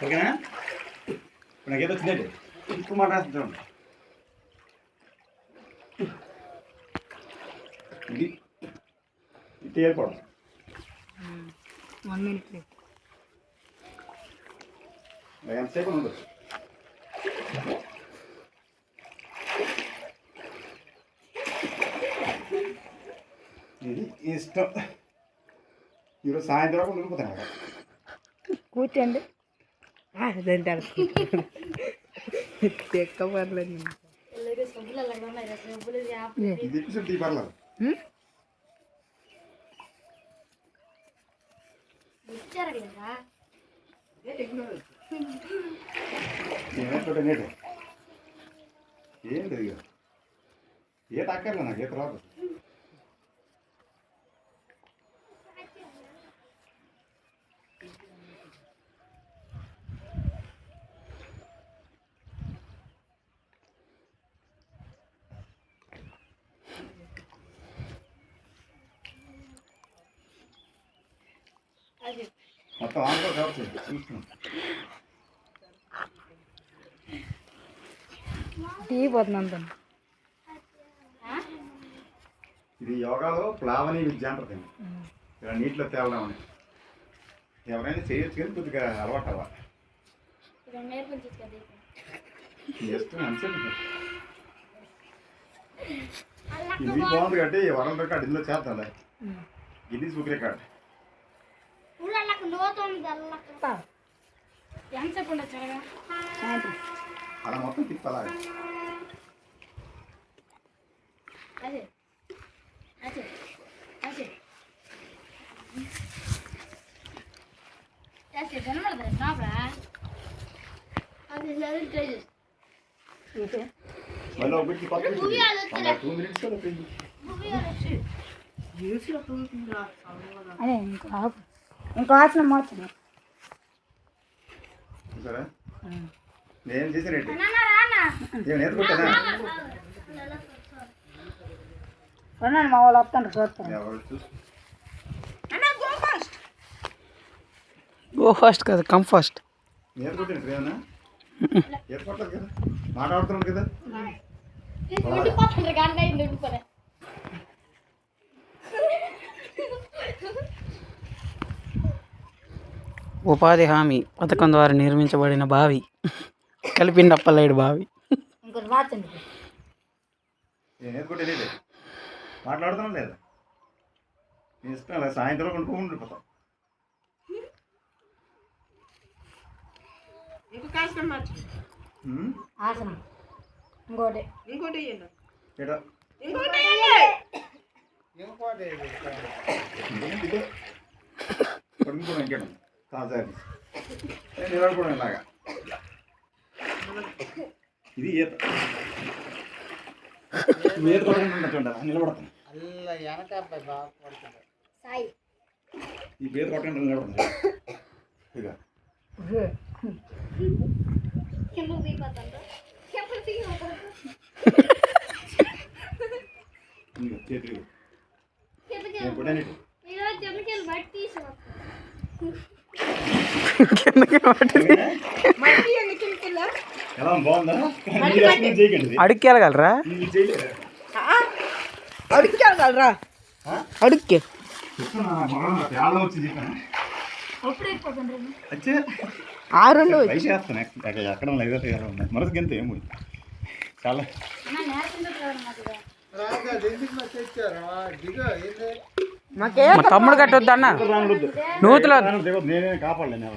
ఓకేనా? ఇప్పుడు నాకేదో వచ్చిందండి ఇప్పుడు మాట్లాడుతున్నాం. ఇది ఇది ఏర్పడం 1 minute ఎంతసేపు ఉండదు. ఇది ఇష్టం. ఈరోజు సాయంత్రం ఉండిపోతాను కూర్చోండి. ఎక్క పర్లేదు. ఇది పర్లేదు. ఏంటి ఏ తాకర్లే నాకు ఏ తర్వాత మొత్తం ఆంధ్ర కావచ్చు చూస్తున్నాం. టీ పోతున్నాం. ఇది యోగాలో ప్లావనీ విద్య అంటారు. ఇక్కడ నీటిలో తేవడం అని ఎవరైనా చేయొచ్చు కానీ కొద్దిగా అలవాటు అవ్వాలి. చేస్తాం మంచిగా. ఇది బాగుంది కాబట్టి వరల్డ్ రికార్డ్ ఇందులో చేద్దాం. Guinness book record. అలా మొత్తం తిప్పాలా? మళ్ళీ ఒకటి 2 minutes అదే ఇంకో ఆసనం మాత్రం సరే. నేను చేసానండి నేర్చుకుంటానా? మా వాళ్ళు వస్తాను చూస్తాను. గో ఫాస్ట్ కదా, కమ్ ఫాస్ట్. నేర్చుకుంటాను ప్రేమనా? ఏర్పడలేదు కదా, మాట్లాడుతున్నాను కదా. ఉపాధి హామీ పథకం ద్వారా నిర్మించబడిన బావి కలిపిండప్పలేడు బావి. నేర్చుకుంటే మాట్లాడుతున్నాం లేదా? నీ ఇష్టం. అలా సాయంత్రం ఉండిపోతాం. ఇంకోటి ఇంకేనా తాజాది నిలబడిపోవడం ఇలాగా. ఇది ఈత ఈత కొట్టకుండా నిలబడతాను. ఈ పేద కొట్టకుండా నిలబడతాను. ఇక చేతులు ఎలా బాగుందా? అడుక్కెళ్ళగలరా? అడుక్కెళ్ళగలరా? అడుక్కే ఎక్కడ మనసుకి ఎంత ఏమో చాలా తమ్ముడు కట్టొద్దు అన్న. నూతులో నేనే కాపాడలేను.